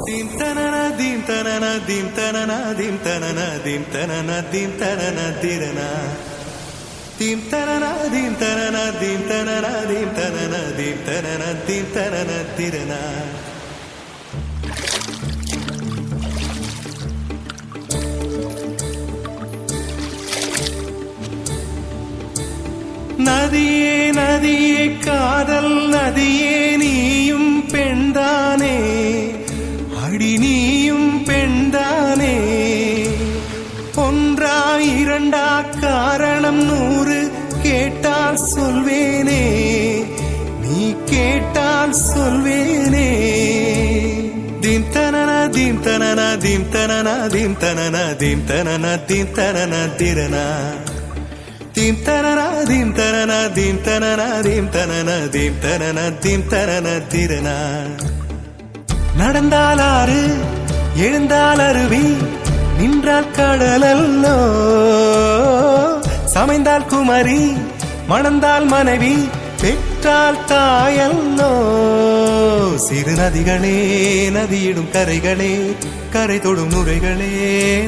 Dim tanana dim tanana dim tanana dim tanana dim tanana dim tanana dirana. Dim tanana dim tanana dim tanana dim tanana dim tanana dim tanana dirana. நதியே நதியே காதல் நதியே நீயும் பெண்தானே அடி நீயும் பெண்தானே ஒன்றா இரண்டா காரணம் 100 கேட்டால் சொல்வேனே நீ கேட்டால் சொல்வேனே தீம் தனனா தீம் தனனா தீம் தனனா தீம் தனனா தீம் தனனா தீம் தனனா திரனா Dim tanana dim tanana dim tanana dim tanana dim tanana dim tanana dirana. நடந்தால் ஆறு எழுந்தால் அருவி நின்றால் கடலல்லோ சமைந்தால் குமரி மணந்தால் மனைவி பெற்றால் தாயல்லோ சிறு நதிகளே நதியிடும் கரைகளே கரை தொடும் நுரைகளே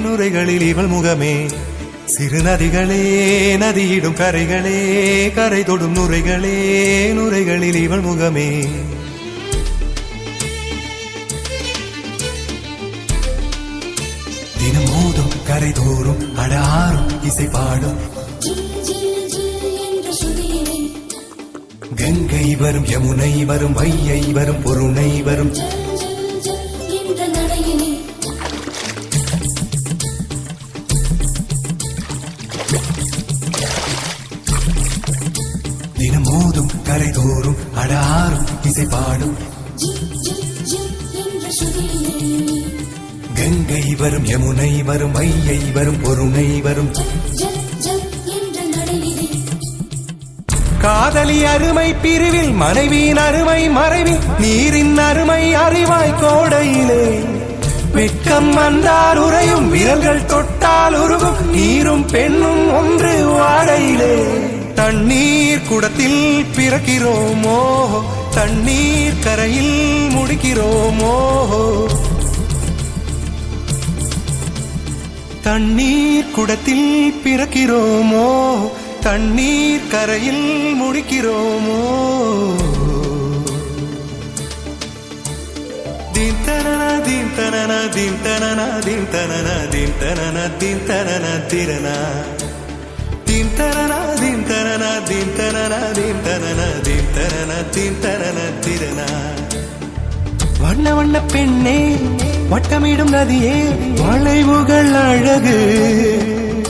நுரைகளில் இவள் முகமே சிறு நதிகளே நதியிடும் கரைகளே கரை தொடும் நுரைகளே நுரைகளில் இவள் முகமே தினம் மோதும் கரை தோறும் அடாரும் இசை பாடும் கங்கை வரும் யமுனை வரும் வையை வரும் பொருணை வரும் தினம் மோதும் கரை தோறும் அடாரும் இசை பாடும் கங்கை வரும் யமுனை வரும் வையை வரும் பொருணை வரும் காதலி அருமை பிரிவில் மனைவியின் அருமை மறைவில் நீரின் அருமை அறிவாய் கோடையிலே வெட்கம் வந்தால் உறையும் விரல்கள் தொட்டால் உருகும் நீரும் பெண்ணும் ஒன்று வாடையிலே தண்ணீர் குடத்தில் பிறக்கிறோமோ தண்ணீர் கரையில் முடிக்கிறோமோ தண்ணீர் குடத்தில் பிறக்கிறோமோ தண்ணீர் கரையில் முடிக்கிறோமோ தீம் தனனா தீம் தனனா தீம் தனனா தீம் தனனா தீம் தனனா தீம் தனனா திரனா Dim tanana dim tanana dim tanana dim tanana dim tanana dim tanana dirana. வண்ண வண்ண பெண்ணே வட்டமிடும் நதியே வளைவுகள் அழகு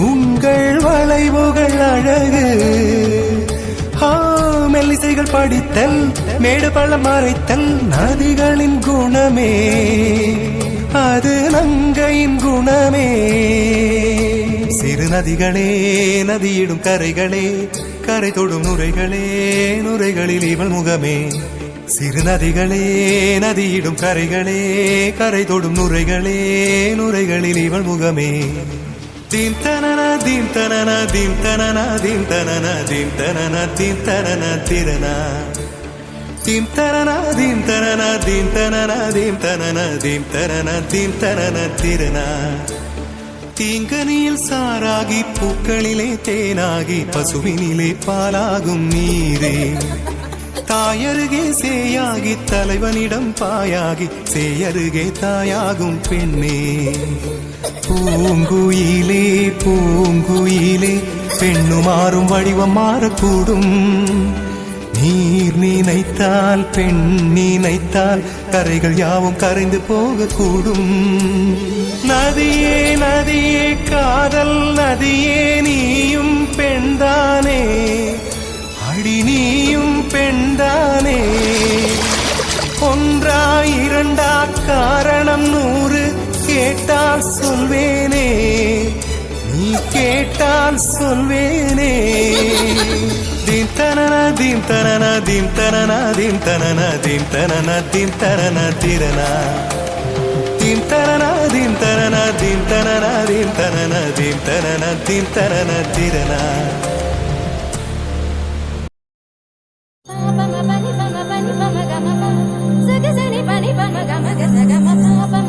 உங்கள் வளைவுகள் அழகு மெல்லிசைகள் படித்தல் மேடு பள்ளம் மறைத்தல் நதிகளின் குணமே அது நங்கையின் குணமே சிறு நதிகளே நதியிடும் கரைகளே கரை தொடும் நுரைகளே நுரைகளில் இவள் முகமே சிறு நதிகளே நதியிடும் கரைகளே கரை தொடும் நுரைகளே நுரைகளில் இவள் முகமே தீம் தனனா தீம் தனனா தீம் தனனா தீம் தனனா தீம் தனனா தீம் தனனா திரனா தீம் தனனா தீம் தனனா தீம் தனனா தீம் தனனா தீம் தனனா தீம் தனனா திரனா தீங்கனியில் சாராகி பூக்களிலே தேனாகி பசுவினிலே பாலாகும் நீரே தாயருகே சேயாகி தலைவனிடம் பாயாகி சேயருகே தாயாகும் பெண்ணே பூங்குயிலே பூங்குயிலே பெண்ணுமாறும் வடிவம் மாறக்கூடும் நீர் நினைத்தால் பெண் நினைத்தால் கரைகள் யாவும் கரைந்து போகக்கூடும் நதியே நதியே காதல் நதியே நீயும் பெண்தானே அடி நீயும் பெண்தானே ஒன்றா இரண்டா காரணம் 100 கேட்டால் சொல்வேனே நீ கேட்டால் சொல்வேனே தீம் தனனா தீம் தனனா தீம் தனனா தீம் தனனா தீம் தனனா தீம் தனனா திரனா தீம் தனனா தீம் தனனா தீம் தனனா தீம் தனனா தீம் தனனா தீம் தனனா திரனா pa ma pa ni pa ma pa ni pa ma ga ma pa sa ga sa ni pa ni pa ma ga sa ga ma pa pa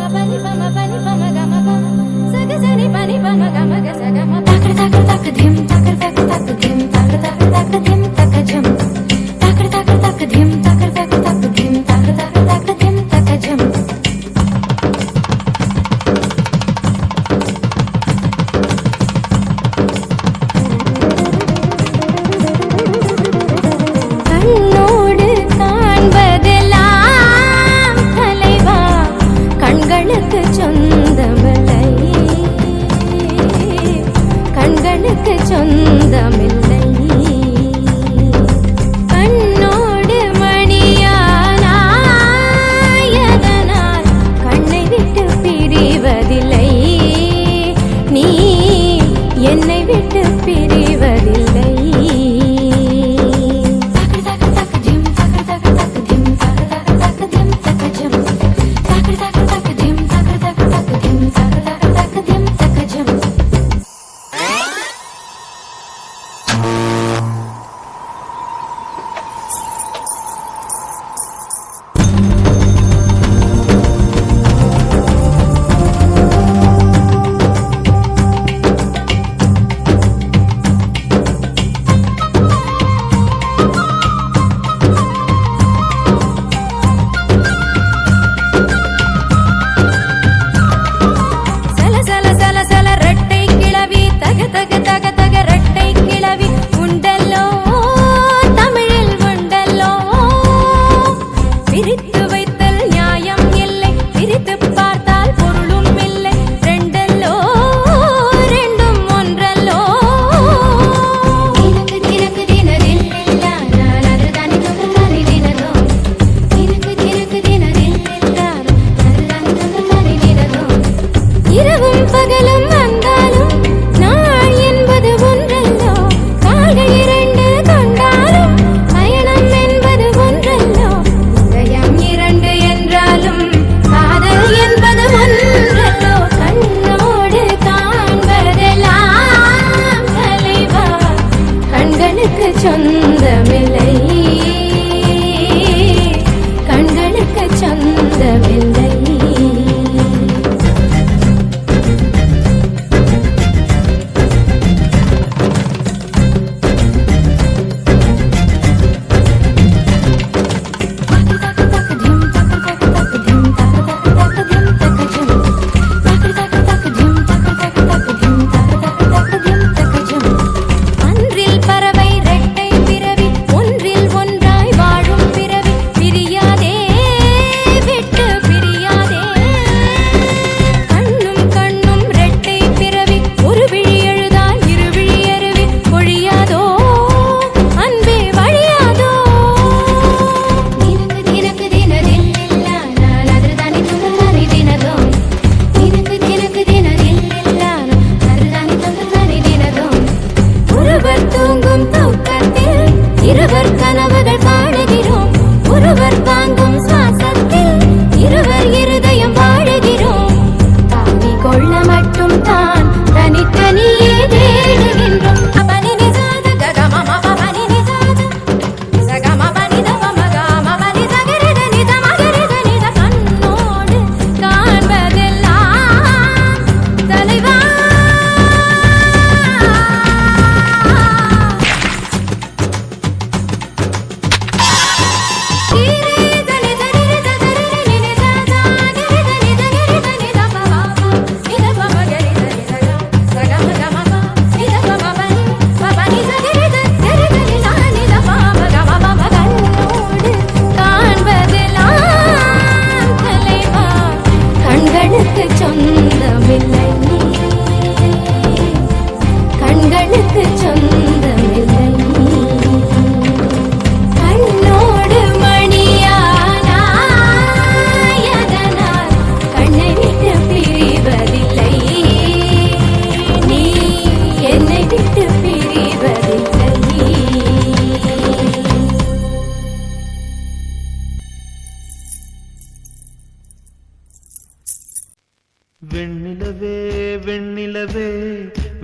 வெண்ணிலவே வெண்ணிலவே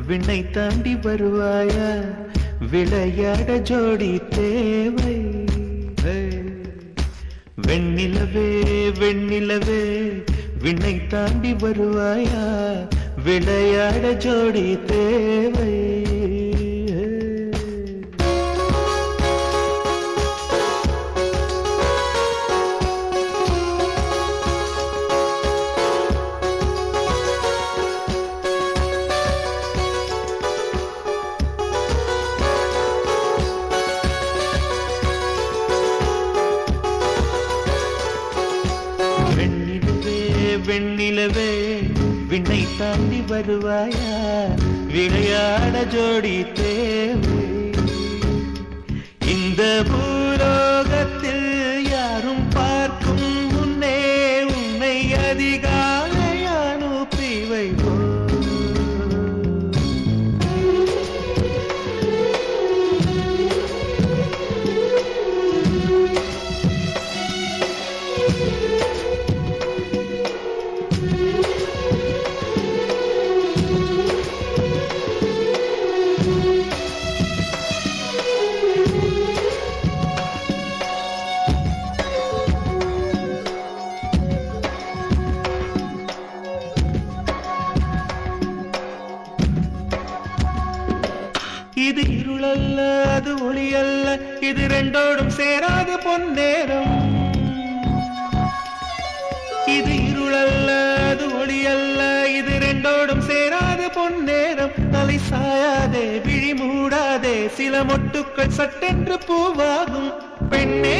விண்ணை தாண்டி வருவாயா, விளையாட ஜோடி தேவை. வெண்ணிலவே வெண்ணிலவே விண்ணை தாண்டி வருவாயா, விளையாட ஜோடி தேவை. வெண்ணிலவே விண்ணை தாண்டி வருவாயா விளையாட ஜோடி தேவை இந்த பூலோகத்தில் யாரும் பார்க்கும் முன்னே உன்னை அதிகாலை அனுப்பி வைப்போ இது இருளல்ல அது ஒளி அல்ல இது ரெண்டோடும் சேராது பொன்னேரம் இது இருளல்ல அது ஒளி அல்ல இது ரெண்டோடும் சேராது பொன்னேரம் தலை சாயாதே விழி மூடாதே சில மொட்டுக்கள் சட்டென்று பூவாகும் பெண்ணே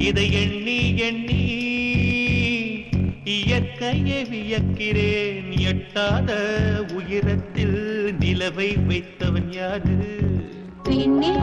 இதை எண்ணி எண்ணி இயற்கையை வியக்கிறேன் எட்டாத உயரத்தில் நிலவை வைத்தவன் யாரு பெண்ணே